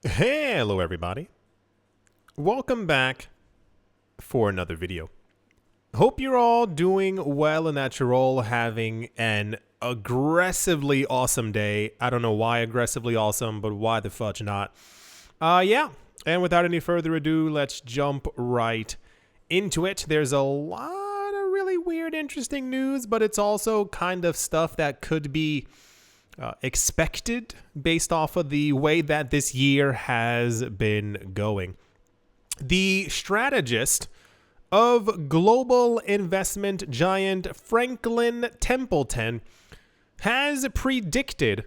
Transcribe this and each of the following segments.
Hello everybody. Welcome back for another video. Hope you're all doing well and that you're all having an aggressively awesome day. I don't know why aggressively awesome, but why the fudge not? Yeah. And without any further ado, let's jump right into it. There's a lot of really weird, interesting news, but it's also kind of stuff that could be expected based off of the way that this year has been going. The strategist of global investment giant Franklin Templeton has predicted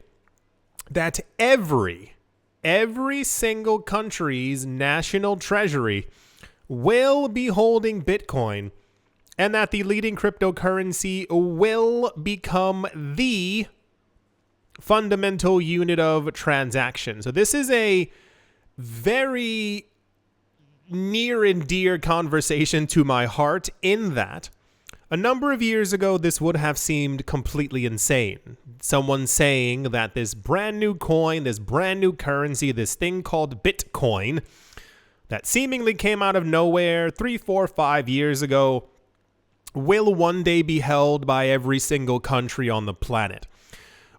that every single country's national treasury will be holding Bitcoin, and that the leading cryptocurrency will become the fundamental unit of transaction. So this is a very near and dear conversation to my heart, in that a number of years ago this would have seemed completely insane. Someone saying that this brand new coin, this brand new currency, this thing called Bitcoin that seemingly came out of nowhere 3, 4, 5 years ago will one day be held by every single country on the planet.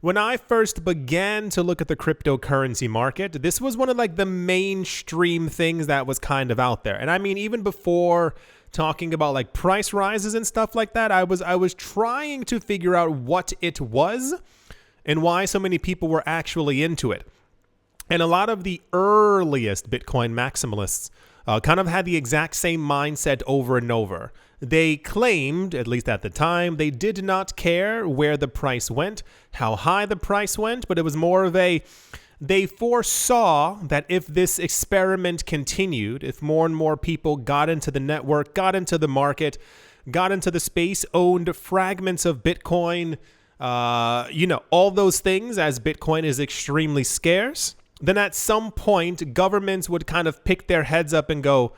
When I first began to look at the cryptocurrency market, this was one of the mainstream things that was kind of out there. And I mean, even before talking about price rises and stuff like that, I was trying to figure out what it was and why so many people were actually into it. And a lot of the earliest Bitcoin maximalists kind of had the exact same mindset over and over. They claimed, at least at the time, they did not care where the price went, how high the price went, but it was more of they foresaw that if this experiment continued, if more and more people got into the network, got into the market, got into the space, owned fragments of Bitcoin, all those things, as Bitcoin is extremely scarce, then at some point governments would kind of pick their heads up and go,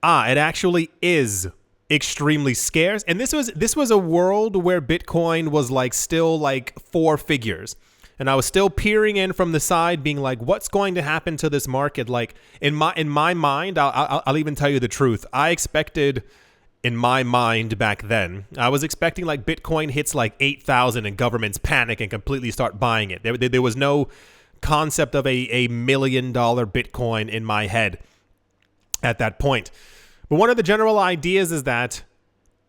it actually is extremely scarce. And this was a world where Bitcoin was still 4 figures. And I was still peering in from the side being like, what's going to happen to this market? In my mind, I'll even tell you the truth. I expected, in my mind back then, I was expecting Bitcoin hits 8,000 and governments panic and completely start buying it. There was no concept of a $1 million Bitcoin in my head at that point. But one of the general ideas is that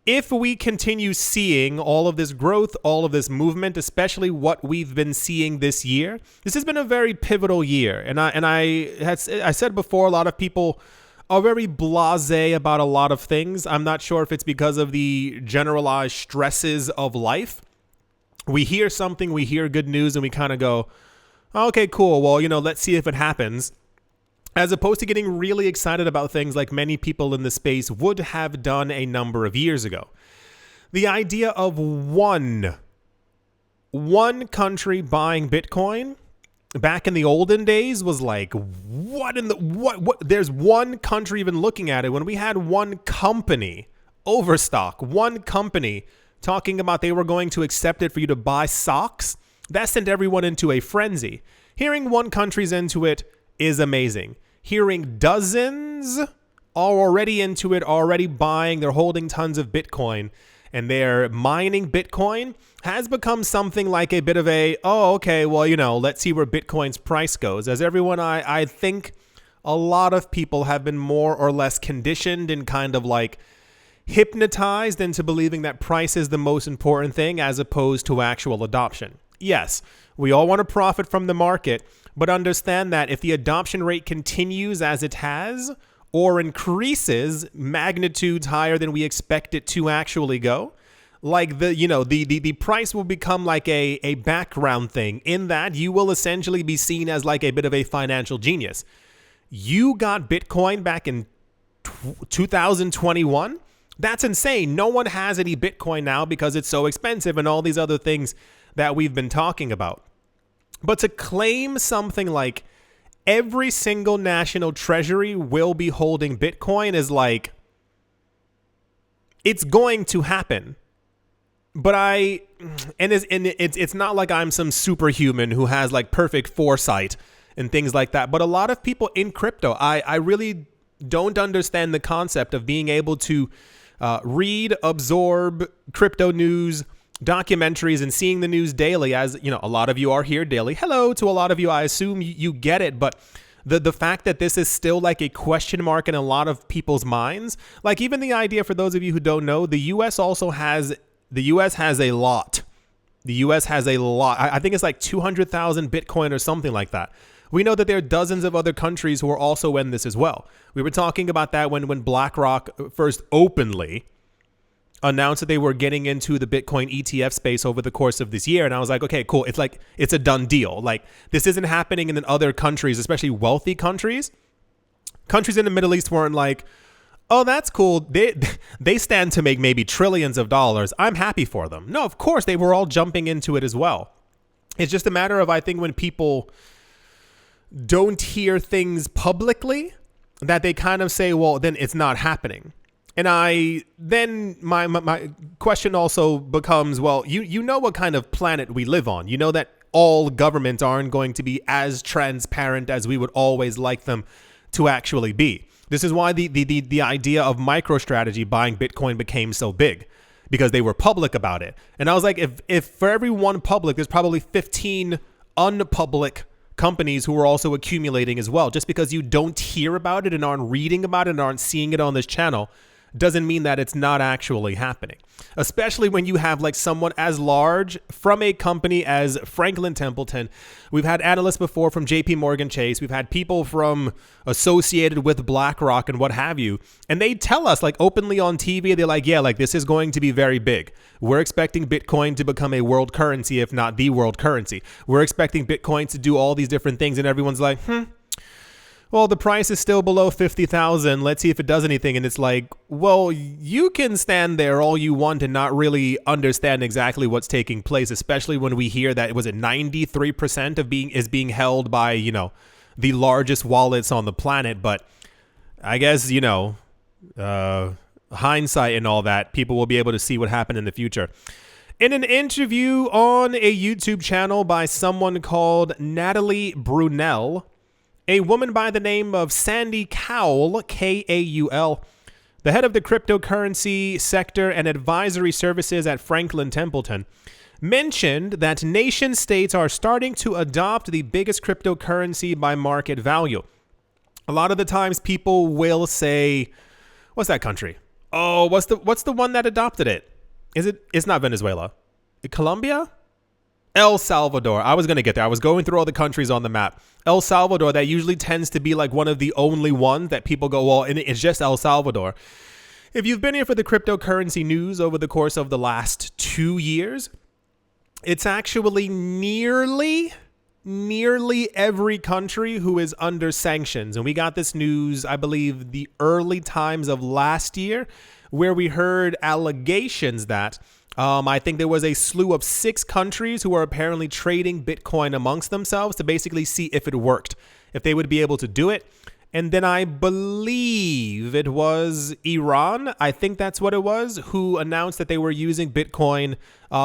if we continue seeing all of this growth, all of this movement, especially what we've been seeing this year, this has been a very pivotal year. And I said before, a lot of people are very blasé about a lot of things. I'm not sure if it's because of the generalized stresses of life. We hear something, we hear good news, and we kind of go, okay, cool. Well, let's see if it happens. As opposed to getting really excited about things like many people in the space would have done a number of years ago. The idea of one country buying Bitcoin back in the olden days was what? There's one country even looking at it, when we had one company, Overstock, one company talking about they were going to accept it for you to buy socks. That sent everyone into a frenzy. Hearing one country's into it is amazing. Hearing dozens are already into it, already buying, they're holding tons of Bitcoin, and they're mining Bitcoin has become something like a bit of let's see where Bitcoin's price goes. As everyone, I think a lot of people have been more or less conditioned and kind of hypnotized into believing that price is the most important thing as opposed to actual adoption. Yes, we all want to profit from the market, but understand that if the adoption rate continues as it has or increases magnitudes higher than we expect it to actually go, the price will become a background thing, in that you will essentially be seen as a bit of a financial genius. You got Bitcoin back in 2021? That's insane. No one has any Bitcoin now because it's so expensive and all these other things that we've been talking about. But to claim something like every single national treasury will be holding Bitcoin is it's going to happen. But it's not like I'm some superhuman who has perfect foresight and things like that. But a lot of people in crypto, I really don't understand the concept of being able to read, absorb crypto news, documentaries, and seeing the news daily. As you know, a lot of you are here daily. Hello to a lot of you. I assume you get it, but the fact that this is still like a question mark in a lot of people's minds, like even the idea, for those of you who don't know, the U.S. has a lot. The U.S. has a lot. I think it's like 200,000 Bitcoin or something like that. We know that there are dozens of other countries who are also in this as well. We were talking about that when BlackRock first openly announced that they were getting into the Bitcoin ETF space over the course of this year. And I was like, okay, cool. It's a done deal. Like, this isn't happening in other countries, especially wealthy countries. Countries in the Middle East weren't like, oh, that's cool. They stand to make maybe trillions of dollars. I'm happy for them. No, of course, they were all jumping into it as well. It's just a matter of, I think, when people don't hear things publicly, that they kind of say, well, then it's not happening. And my question also becomes, well, you know what kind of planet we live on. You know that all governments aren't going to be as transparent as we would always like them to actually be. This is why the idea of MicroStrategy buying Bitcoin became so big, because they were public about it. And I was like, if for every one public, there's probably 15 unpublic companies who are also accumulating as well. Just because you don't hear about it and aren't reading about it and aren't seeing it on this channel doesn't mean that it's not actually happening. Especially when you have like someone as large from a company as Franklin Templeton. We've had analysts before from JP Morgan Chase. We've had people from associated with BlackRock and what have you. And they tell us like openly on TV, they're like, yeah, like this is going to be very big. We're expecting Bitcoin to become a world currency, if not the world currency. We're expecting Bitcoin to do all these different things. And everyone's like, well, the price is still below 50,000. Let's see if it does anything. And it's like, well, you can stand there all you want and not really understand exactly what's taking place, especially when we hear that, was it 93% is being held by, the largest wallets on the planet. But I guess, hindsight and all that, people will be able to see what happened in the future. In an interview on a YouTube channel by someone called Natalie Brunel, a woman by the name of Sandy Cowell, Kaul, the head of the cryptocurrency sector and advisory services at Franklin Templeton, mentioned that nation states are starting to adopt the biggest cryptocurrency by market value. A lot of the times people will say, what's that country? Oh, what's the one that adopted it? It's not Venezuela. Colombia? El Salvador. I was going to get there. I was going through all the countries on the map. El Salvador, that usually tends to be like one of the only ones that people go, well, and it's just El Salvador. If you've been here for the cryptocurrency news over the course of the last 2 years, it's actually nearly every country who is under sanctions. And we got this news, I believe, the early times of last year, where we heard allegations that I think there was a slew of 6 countries who are apparently trading Bitcoin amongst themselves to basically see if it worked, if they would be able to do it. And then I believe it was Iran, I think that's what it was, who announced that they were using Bitcoin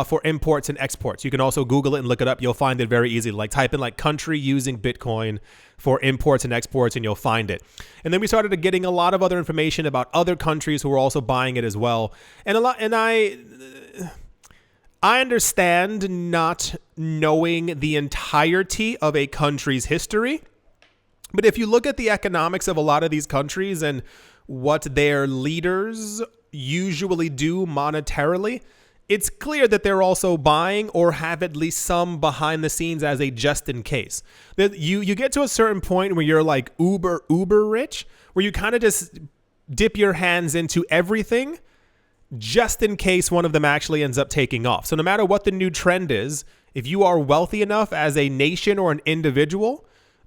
for imports and exports. You can also Google it and look it up. You'll find it very easy. Like type in like country using Bitcoin for imports and exports and you'll find it. And then we started getting a lot of other information about other countries who were also buying it as well. And I understand not knowing the entirety of a country's history. But if you look at the economics of a lot of these countries and what their leaders usually do monetarily, it's clear that they're also buying or have at least some behind the scenes as a just in case. You get to a certain point where you're like uber rich, where you kind of just dip your hands into everything just in case one of them actually ends up taking off. So no matter what the new trend is, if you are wealthy enough as a nation or an individual,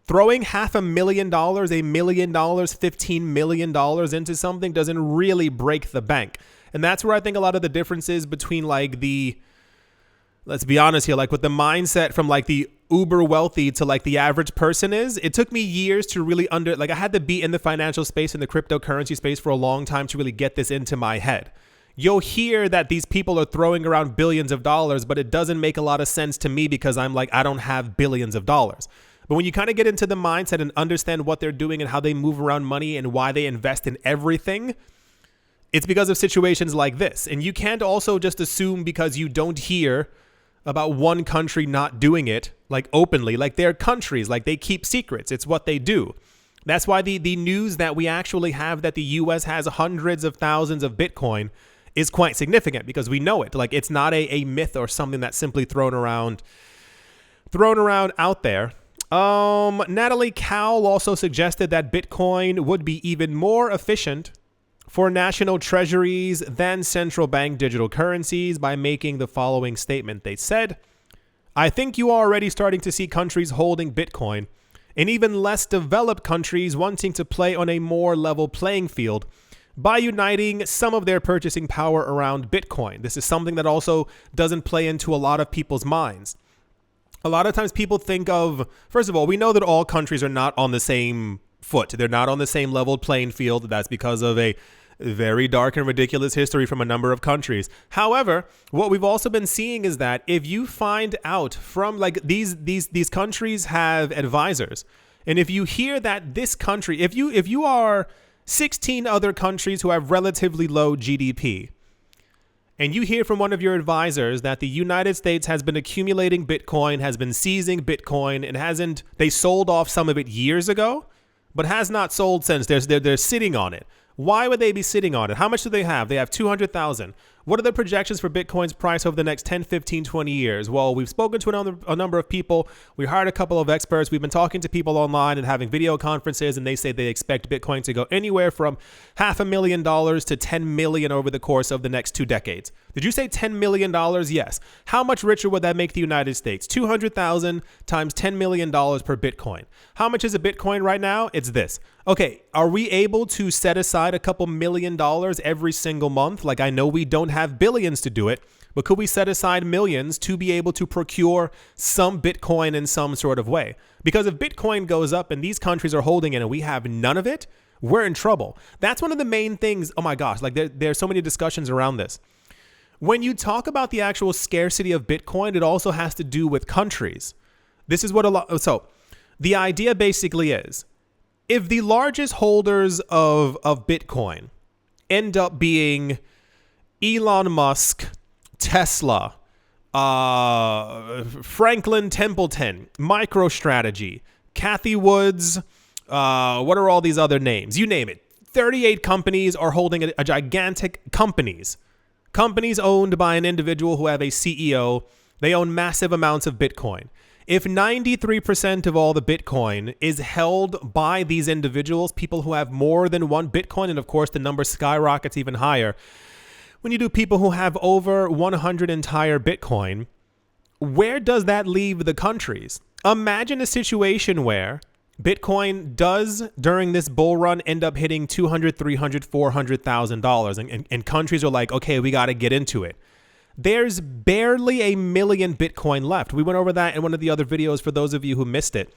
throwing $500,000, $1 million, $15 million into something doesn't really break the bank. And that's where I think a lot of the difference is between like let's be honest here, like with the mindset from like the uber wealthy to like the average person is. It took me years to really I had to be in the financial space and the cryptocurrency space for a long time to really get this into my head. You'll hear that these people are throwing around billions of dollars, but it doesn't make a lot of sense to me because I'm like, I don't have billions of dollars. But when you kind of get into the mindset and understand what they're doing and how they move around money and why they invest in everything, it's because of situations like this. And you can't also just assume because you don't hear about one country not doing it, like openly, like they're countries, like they keep secrets. It's what they do. That's why the news that we actually have that the US has hundreds of thousands of Bitcoin is quite significant, because we know it. Like, it's not a myth or something that's simply thrown around out there. Natalie Cowell also suggested that Bitcoin would be even more efficient for national treasuries than central bank digital currencies by making the following statement. They said, "I think you are already starting to see countries holding Bitcoin and even less developed countries wanting to play on a more level playing field by uniting some of their purchasing power around Bitcoin." This is something that also doesn't play into a lot of people's minds. A lot of times people think of, first of all, we know that all countries are not on the same foot. They're not on the same level playing field. That's because of a very dark and ridiculous history from a number of countries. However, what we've also been seeing is that if you find out from, like, these countries have advisors, and if you hear that this country, if you are 16 other countries who have relatively low GDP, and you hear from one of your advisors that the United States has been accumulating Bitcoin, has been seizing Bitcoin, and they sold off some of it years ago, but has not sold since. They're sitting on it. Why would they be sitting on it? How much do they have? They have 200,000. What are the projections for Bitcoin's price over the next 10, 15, 20 years? Well, we've spoken to a number of people. We hired a couple of experts. We've been talking to people online and having video conferences, and they say they expect Bitcoin to go anywhere from $500,000 to $10 million over the course of the next 2 decades. Did you say $10 million? Yes. How much richer would that make the United States? 200,000 times $10 million per Bitcoin. How much is a Bitcoin right now? It's this. Okay, are we able to set aside a couple $1 million every single month? Like, I know we don't have billions to do it, but could we set aside millions to be able to procure some Bitcoin in some sort of way? Because if Bitcoin goes up and these countries are holding it and we have none of it, we're in trouble. That's one of the main things. Oh my gosh, like there are so many discussions around this. When you talk about the actual scarcity of Bitcoin, it also has to do with countries. This is what so the idea basically is, if the largest holders of Bitcoin end up being Elon Musk, Tesla, Franklin Templeton, MicroStrategy, Cathie Woods, what are all these other names? You name it. 38 companies are holding a gigantic companies owned by an individual who have a CEO. They own massive amounts of Bitcoin. If 93% of all the Bitcoin is held by these individuals, people who have more than one Bitcoin, and of course the number skyrockets even higher when you do people who have over 100 entire Bitcoin, where does that leave the countries? Imagine a situation where Bitcoin does, during this bull run, end up hitting $200,000, $300,000, $400,000, and countries are like, okay, we got to get into it. There's barely 1 million Bitcoin left. We went over that in one of the other videos for those of you who missed it.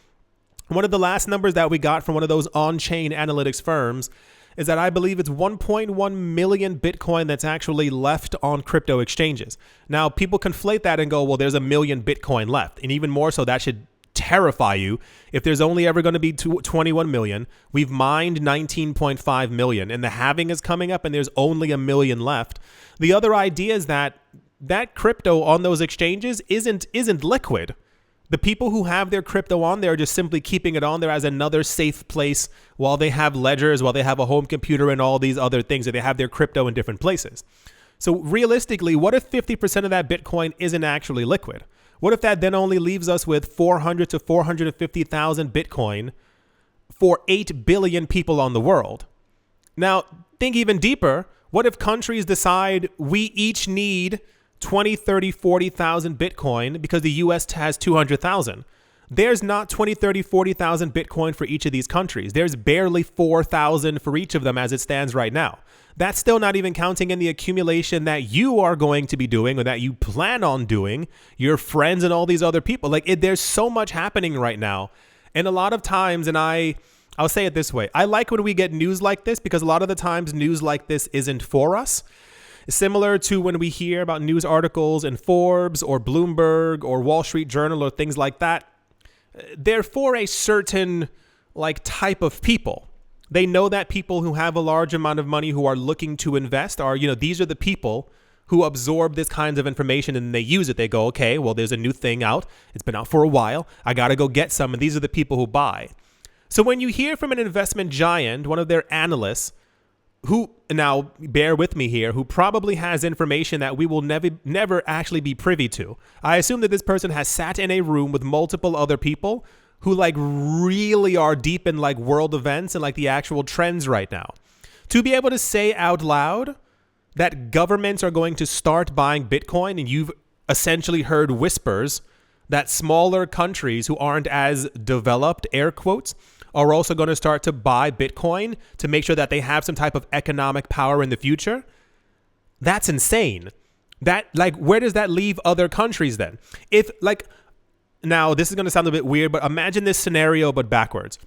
One of the last numbers that we got from one of those on-chain analytics firms is that I believe it's 1.1 million Bitcoin that's actually left on crypto exchanges. Now, people conflate that and go, well, there's 1 million Bitcoin left. And even more so, that should terrify you. If there's only ever going to be 21 million, we've mined 19.5 million, and the halving is coming up and there's only 1 million left. The other idea is that crypto on those exchanges isn't liquid. The people who have their crypto on there are just simply keeping it on there as another safe place while they have ledgers, while they have a home computer and all these other things, or they have their crypto in different places. So realistically, what if 50% of that Bitcoin isn't actually liquid? What if that then only leaves us with 400 to 450,000 Bitcoin for 8 billion people on the world? Now, think even deeper. What if countries decide we each need 20, 30, 40,000 Bitcoin because the US has 200,000? There's not 20, 30, 40,000 Bitcoin for each of these countries. There's barely 4,000 for each of them as it stands right now. That's still not even counting in the accumulation that you are going to be doing or that you plan on doing, your friends and all these other people. There's so much happening right now. And a lot of times, and I'll say it this way, I like when we get news like this because a lot of the times news like this isn't for us. Similar to when we hear about news articles in Forbes or Bloomberg or Wall Street Journal or things like that. they're for a certain like type of people. They know that people who have a large amount of money who are looking to invest are, these are the people who absorb this kinds of information and they use it. They go, okay, well, there's a new thing out. It's been out for a while. I got to go get some. And these are the people who buy. So when you hear from an investment giant, one of their analysts, who, now bear with me here, who probably has information that we will never actually be privy to. I assume that this person has sat in a room with multiple other people who like really are deep in like world events and like the actual trends right now. To be able to say out loud that governments are going to start buying Bitcoin, and you've essentially heard whispers that smaller countries who aren't as developed, air quotes, are also going to start to buy Bitcoin to make sure that they have some type of economic power in the future. That's insane. That, like, where does that leave other countries then? If, like, now this is going to sound a bit weird, but imagine this scenario, but backwards.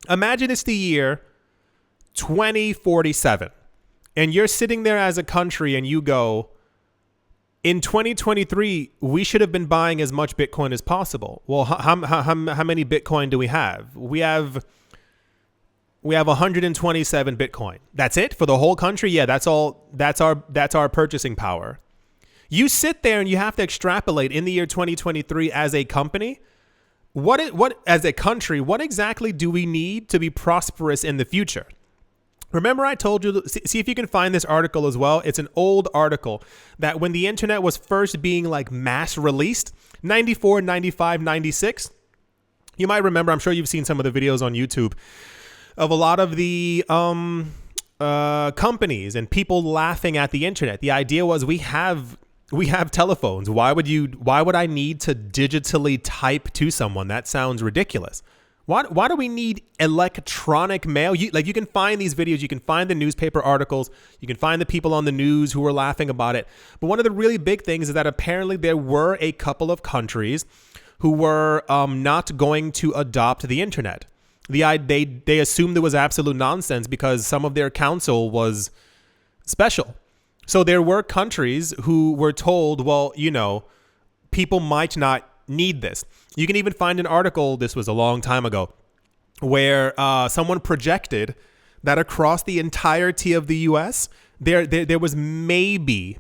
Imagine it's the year 2047, and you're sitting there as a country and you go, in 2023, we should have been buying as much Bitcoin as possible. Well, how many Bitcoin do we have? We have 127 Bitcoin. That's it for the whole country? Yeah, that's all. That's our purchasing power. You sit there and you have to extrapolate in the year 2023 as a company. What as a country, what exactly do we need to be prosperous in the future? Remember I told you, see if you can find this article as well. It's an old article that when the internet was first being like mass released, 94, 95, 96, you might remember, I'm sure you've seen some of the videos on YouTube of a lot of the companies and people laughing at the internet. The idea was we have telephones. Why would I need to digitally type to someone? That sounds ridiculous. Why do we need electronic mail? You can find these videos, you can find the newspaper articles, you can find the people on the news who were laughing about it. But one of the really big things is that apparently there were a couple of countries who were not going to adopt the internet. They assumed it was absolute nonsense because some of their council was special. So there were countries who were told, well, people might not need this. You can even find an article, this was a long time ago, where someone projected that across the entirety of the US, there was maybe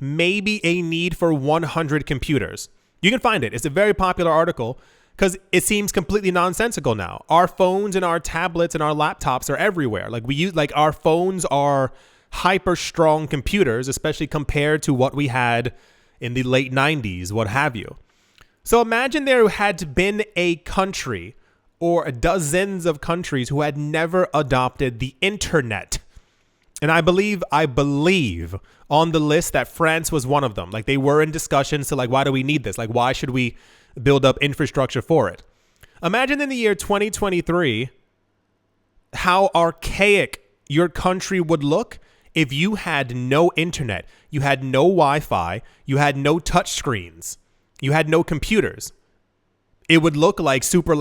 a need for 100 computers. You can find it. It's a very popular article because it seems completely nonsensical now. Our phones and our tablets and our laptops are everywhere. Our phones are hyper strong computers, especially compared to what we had in the late 90s, what have you. So imagine there had been a country or dozens of countries who had never adopted the internet. And I believe on the list that France was one of them. Like they were in discussions to why do we need this? Like, why should we build up infrastructure for it? Imagine in the year 2023, how archaic your country would look if you had no internet, you had no Wi-Fi, you had no touch screens. You had no computers. It would look like super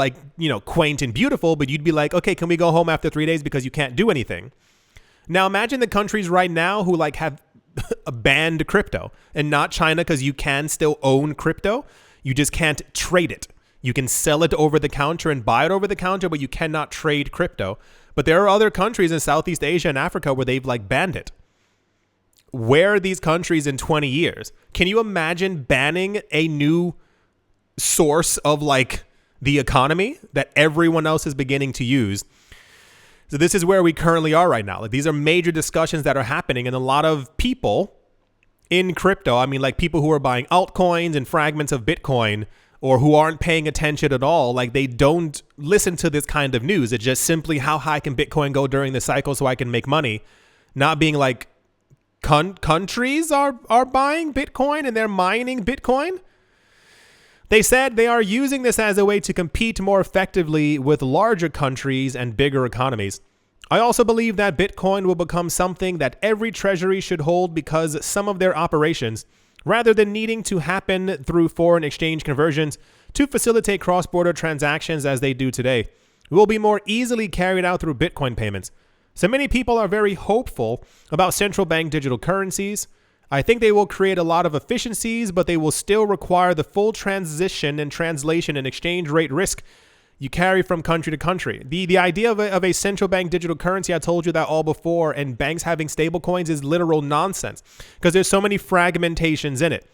quaint and beautiful, but you'd be like, okay, can we go home after 3 days because you can't do anything? Now imagine the countries right now who have banned crypto, and not China because you can still own crypto. You just can't trade it. You can sell it over the counter and buy it over the counter, but you cannot trade crypto. But there are other countries in Southeast Asia and Africa where they've banned it. Where are these countries in 20 years? Can you imagine banning a new source of the economy that everyone else is beginning to use? So this is where we currently are right now. These are major discussions that are happening, and a lot of people in crypto, people who are buying altcoins and fragments of Bitcoin or who aren't paying attention at all, they don't listen to this kind of news. It's just simply how high can Bitcoin go during the cycle so I can make money, not being countries are buying Bitcoin and they're mining Bitcoin. They said they are using this as a way to compete more effectively with larger countries and bigger economies. I also believe that Bitcoin will become something that every treasury should hold because some of their operations, rather than needing to happen through foreign exchange conversions to facilitate cross-border transactions as they do today, will be more easily carried out through Bitcoin payments. So many people are very hopeful about central bank digital currencies. I think they will create a lot of efficiencies, but they will still require the full transition and translation and exchange rate risk You carry from country to country. The idea of a central bank digital currency, I told you that all before, and banks having stable coins is literal nonsense because there's so many fragmentations in it.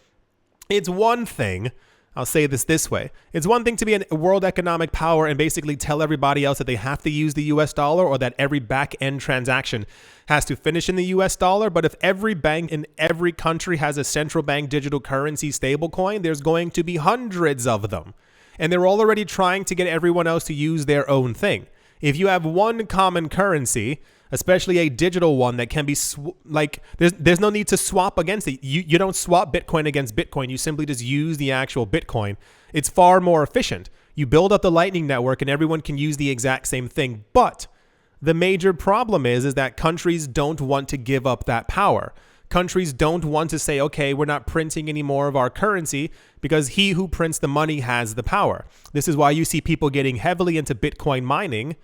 It's one thing, I'll say this way. It's one thing to be a world economic power and basically tell everybody else that they have to use the US dollar or that every back end transaction has to finish in the US dollar. But if every bank in every country has a central bank digital currency stablecoin, there's going to be hundreds of them. And they're already trying to get everyone else to use their own thing. If you have one common currency, especially a digital one that can be there's no need to swap against it. You don't swap Bitcoin against Bitcoin. You simply just use the actual Bitcoin. It's far more efficient. You build up the Lightning Network and everyone can use the exact same thing. But the major problem is that countries don't want to give up that power. Countries don't want to say, okay, we're not printing any more of our currency because he who prints the money has the power. This is why you see people getting heavily into Bitcoin mining,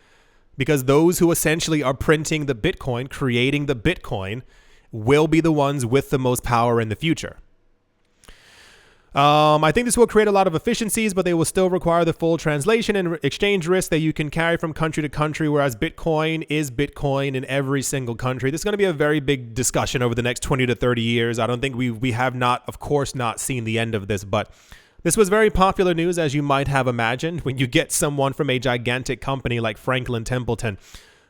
because those who essentially are printing the Bitcoin, creating the Bitcoin, will be the ones with the most power in the future. I think this will create a lot of efficiencies, but they will still require the full translation and exchange risk that you can carry from country to country, whereas Bitcoin is Bitcoin in every single country. This is going to be a very big discussion over the next 20 to 30 years. I don't think we have not, of course, not seen the end of this, but this was very popular news, as you might have imagined, when you get someone from a gigantic company like Franklin Templeton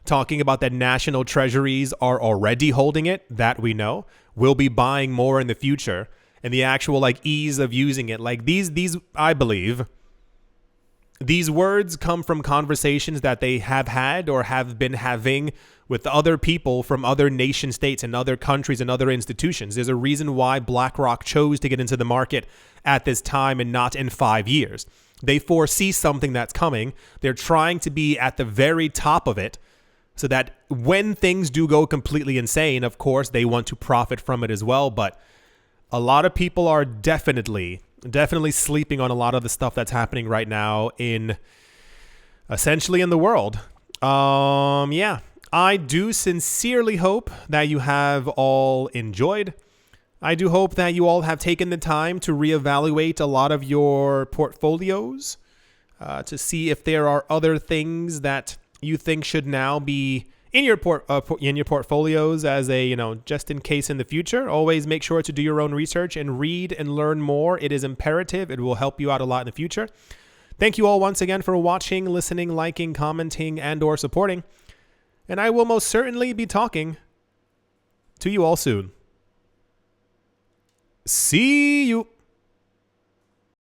talking about that national treasuries are already holding it, that we know, will be buying more in the future. And the actual ease of using it, these, I believe, these words come from conversations that they have had or have been having with other people from other nation states and other countries and other institutions. There's a reason why BlackRock chose to get into the market at this time and not in 5 years. They foresee something that's coming. They're trying to be at the very top of it so that when things do go completely insane, of course, they want to profit from it as well. But a lot of people are definitely sleeping on a lot of the stuff that's happening right now essentially in the world. Yeah, I do sincerely hope that you have all enjoyed. I do hope that you all have taken the time to reevaluate a lot of your portfolios to see if there are other things that you think should now be in your portfolios as a, just in case in the future. Always make sure to do your own research and read and learn more. It is imperative. It will help you out a lot in the future. Thank you all once again for watching, listening, liking, commenting, and or supporting. And I will most certainly be talking to you all soon. See you.